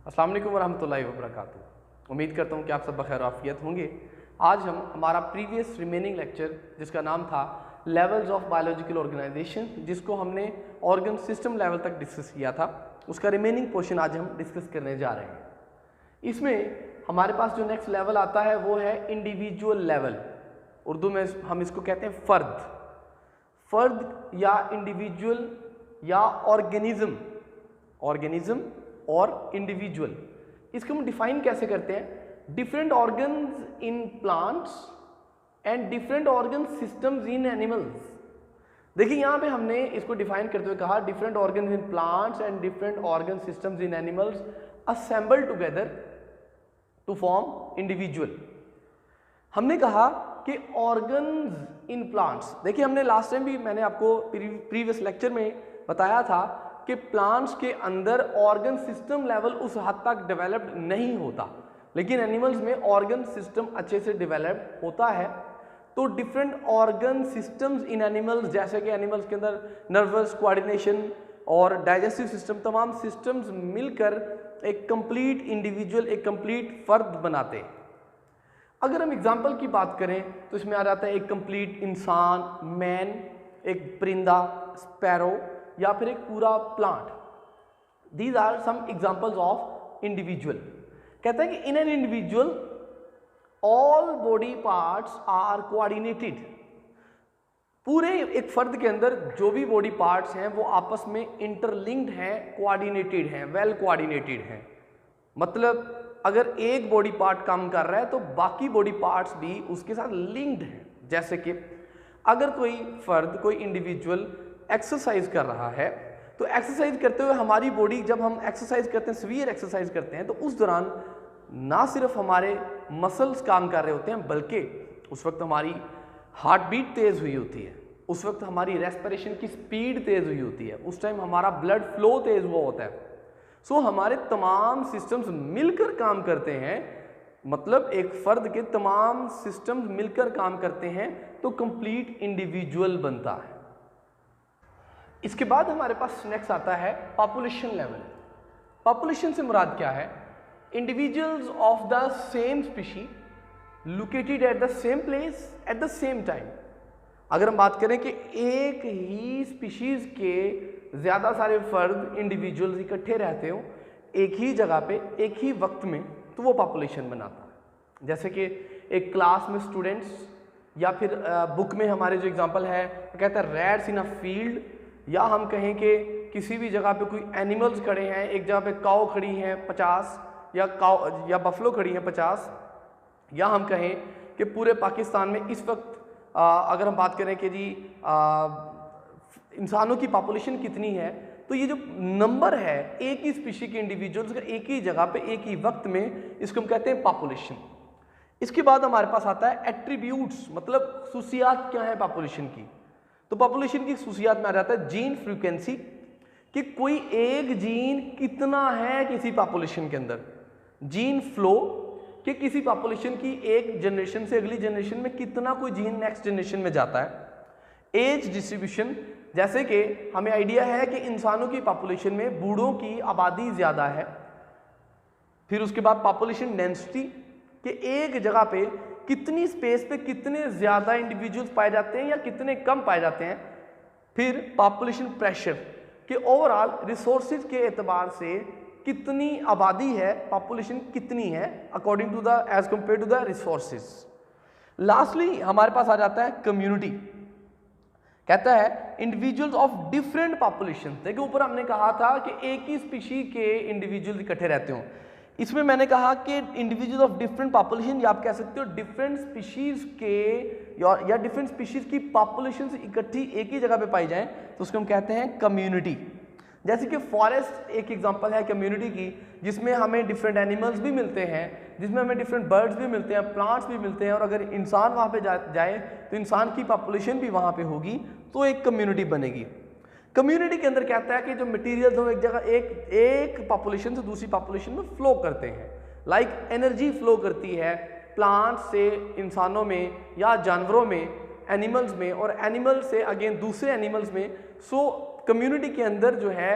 अस्सलाम वालेकुम वरहमतुल्लाहि वबरकातुहू। उम्मीद करता हूँ कि आप सब बखैर आफियत होंगे। आज हम हमारा प्रीवियस रिमेनिंग लेक्चर जिसका नाम था लेवल्स ऑफ बायोलॉजिकल ऑर्गेनाइजेशन, जिसको हमने ऑर्गन सिस्टम लेवल तक डिस्कस किया था, उसका रिमेनिंग पोर्शन आज हम डिस्कस करने जा रहे हैं। इसमें हमारे पास जो नेक्स्ट लेवल आता है वो है इंडिविजुअल लेवल। उर्दू में हम इसको कहते हैं फर्द या इंडिविजुअल या ऑर्गेनिज्म और इंडिविजुअल। इसको हम डिफाइन कैसे करते हैं? Different organs in plants and different organ systems in animals. देखिए यहाँ पे हमने इसको डिफाइन करते हुए कहा different organs in plants and different organ systems in animals assemble together to form individual. हमने कहा कि ऑर्गन्स इन प्लांट्स, देखिए हमने लास्ट टाइम भी मैंने आपको प्रीवियस लेक्चर में बताया था कि प्लांट्स के अंदर ऑर्गन सिस्टम लेवल उस हद तक डेवलप्ड नहीं होता, लेकिन एनिमल्स में ऑर्गन सिस्टम अच्छे से डेवलप्ड होता है। तो different organ systems in animals, जैसे कि एनिमल्स के अंदर नर्वस कोऑर्डिनेशन और डाइजेस्टिव सिस्टम, तमाम सिस्टम्स मिलकर एक कंप्लीट इंडिविजुअल, एक कंप्लीट फर्द बनाते हैं। अगर हम एग्जाम्पल की बात करें तो इसमें आ जाता है एक कंप्लीट इंसान, मैन, एक परिंदा, स्पैरो, या फिर एक पूरा plant. These are some examples of individual. कहता है कि in an individual all body parts are coordinated. पूरे एक फर्द के अंदर जो भी बॉडी पार्ट्स हैं वो आपस में इंटरलिंक्ड हैं, कोऑर्डिनेटेड हैं, वेल कोऑर्डिनेटेड हैं। मतलब अगर एक बॉडी पार्ट काम कर रहा है तो बाकी बॉडी पार्ट्स भी उसके साथ लिंक्ड हैं। जैसे कि अगर कोई फर्द, कोई इंडिविजुअल एक्सरसाइज कर रहा है तो एक्सरसाइज करते हुए हमारी बॉडी, जब हम एक्सरसाइज करते हैं, सीवियर एक्सरसाइज करते हैं, तो उस दौरान ना सिर्फ हमारे मसल्स काम कर रहे होते हैं बल्कि उस वक्त हमारी हार्ट बीट तेज हुई होती है, उस वक्त हमारी रेस्पिरेशन की स्पीड तेज हुई होती है, उस टाइम हमारा ब्लड फ्लो तेज हुआ होता है। सो हमारे तमाम सिस्टम्स मिलकर काम करते हैं, मतलब एक फर्द के तमाम सिस्टम्स मिलकर काम करते हैं तो कंप्लीट इंडिविजुअल बनता है। इसके बाद हमारे पास नेक्स्ट आता है पॉपुलेशन लेवल। पॉपुलेशन से मुराद क्या है? Individuals of the same species located at the same place at the same time. अगर हम बात करें कि एक ही स्पीशीज के ज़्यादा सारे फर्द, इंडिविजुअल्स इकट्ठे रहते हो एक ही जगह पे एक ही वक्त में, तो वो पॉपुलेशन बनाता है। जैसे कि एक क्लास में स्टूडेंट्स, या फिर बुक में हमारे जो एग्जाम्पल है वो कहता है रैट्स इन अ फील्ड, या हम कहें कि किसी भी जगह पे कोई एनिमल्स खड़े हैं, एक जगह पे काऊ खड़ी हैं 50, या बफलो खड़ी हैं 50, या हम कहें कि पूरे पाकिस्तान में इस वक्त अगर हम बात करें कि जी इंसानों की पॉपुलेशन कितनी है, तो ये जो नंबर है एक ही स्पीशी के इंडिविजुअल्स का एक ही जगह पे एक ही वक्त में, इसको हम कहते हैं पॉपुलेशन। इसके बाद हमारे पास आता है एट्रीब्यूट्स, मतलब खसूसियात क्या है पॉपुलेशन की। तो पॉपुलेशन की खसूसियात में आ जाता है जीन फ्रीक्वेंसी, कि कोई एक जीन कितना है किसी पॉपुलेशन के अंदर, जीन फ्लो, कि किसी पॉपुलेशन की एक जनरेशन से अगली जनरेशन में कितना कोई जीन नेक्स्ट जनरेशन में जाता है। एज डिस्ट्रीब्यूशन, जैसे कि हमें आइडिया है कि इंसानों की पॉपुलेशन में बूढ़ों की आबादी ज़्यादा है। फिर उसके बाद पॉपुलेशन डेंसिटी, कि एक जगह पे कितनी स्पेस पे कितने ज़्यादा इंडिविजुअल्स पाए जाते हैं या कितने कम पाए जाते हैं। फिर पॉपुलेशन प्रेशर, कि ओवरऑल रिसोर्सेज के एतबार से कितनी आबादी है, पॉपुलेशन कितनी है according to the age compare to the resources. Lastly हमारे पास आ जाता है कम्युनिटी। कहता है इंडिविजुअल्स ऑफ डिफरेंट पॉपुलेशन। देखिए ऊपर हमने कहा था कि एक ही स्पीशी के इंडिविजुअल इकट्ठे रहते हो, इसमें मैंने कहा कि इंडिविजुअल ऑफ डिफरेंट पॉपुलेशन, या आप कह सकते हो डिफरेंट स्पीशीज के या डिफरेंट स्पीशीज की पॉपुलेशन इकट्ठी एक ही जगह पे पाई जाए तो उसको हम कहते हैं कम्युनिटी। जैसे कि फॉरेस्ट एक एग्जांपल है कम्युनिटी की, जिसमें हमें डिफरेंट एनिमल्स भी मिलते हैं, जिसमें हमें डिफरेंट बर्ड्स भी मिलते हैं, प्लांट्स भी मिलते हैं, और अगर इंसान वहाँ पे जाए तो इंसान की पॉपुलेशन भी वहाँ पे होगी, तो एक कम्युनिटी बनेगी। कम्युनिटी के अंदर कहता है कि जो मटेरियल्स हो एक जगह एक पॉपुलेशन से दूसरी पॉपुलेशन में फ्लो करते हैं, लाइक एनर्जी फ्लो करती है प्लांट से इंसानों में या जानवरों में, एनिमल्स में, और एनिमल से अगेन दूसरे एनिमल्स में। सो कम्युनिटी के अंदर जो है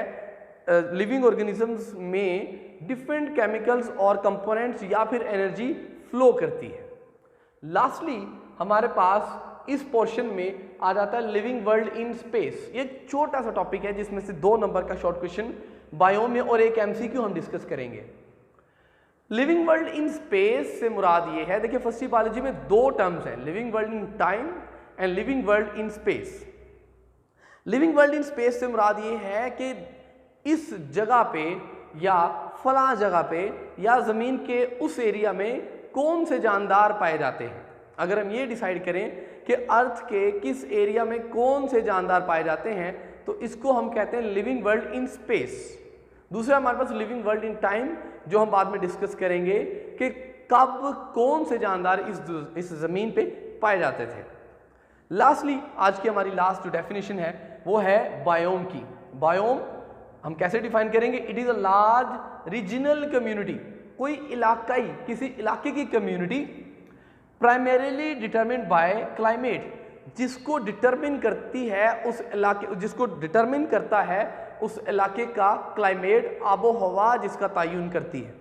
लिविंग ऑर्गेनिजम्स में डिफरेंट केमिकल्स और कंपोनेंट्स या फिर एनर्जी फ्लो करती है। लास्टली हमारे पास इस पोर्शन में आ जाता है लिविंग वर्ल्ड इन स्पेस। ये एक छोटा सा टॉपिक है जिसमें से 2 नंबर का शॉर्ट क्वेश्चन बायोम में और एक एमसीक्यू हम डिस्कस करेंगे। लिविंग वर्ल्ड इन स्पेस से मुराद ये है, देखिए फर्स्ट बायोलॉजी में 2 टर्म्स हैं, living world in time and living world in space. Living world in space से मुराद ये है कि इस जगह पे या फला जगह पे या जमीन के उस एरिया में कौन से जानदार पाए जाते हैं। अगर हम ये डिसाइड करें कि अर्थ के किस एरिया में कौन से जानदार पाए जाते हैं तो इसको हम कहते हैं लिविंग वर्ल्ड इन स्पेस। दूसरा हमारे पास लिविंग वर्ल्ड इन टाइम, जो हम बाद में डिस्कस करेंगे कि कब कौन से जानदार इस जमीन पे पाए जाते थे। लास्टली आज की हमारी लास्ट जो डेफिनेशन है वो है बायोम की। बायोम हम कैसे डिफाइन करेंगे? It is a large regional community, कोई इलाकाई किसी इलाके की community primarily determined bye climate, जिसको डिटरमिन करती है उस इलाके, जिसको डिटरमिन करता है उस इलाके का क्लाइमेट, आबो हवा जिसका तयन करती है।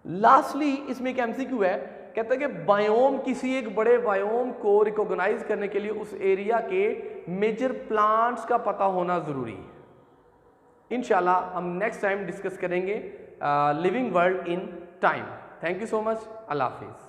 लास्टली इसमें एक एमसीक्यू है, कहता है कि बायोम किसी एक बड़े बायोम को रिकॉग्नाइज करने के लिए उस एरिया के मेजर प्लांट्स का पता होना जरूरी है। इंशाल्लाह हम नेक्स्ट टाइम डिस्कस करेंगे living world in time. Thank you so much, Allah Hafiz.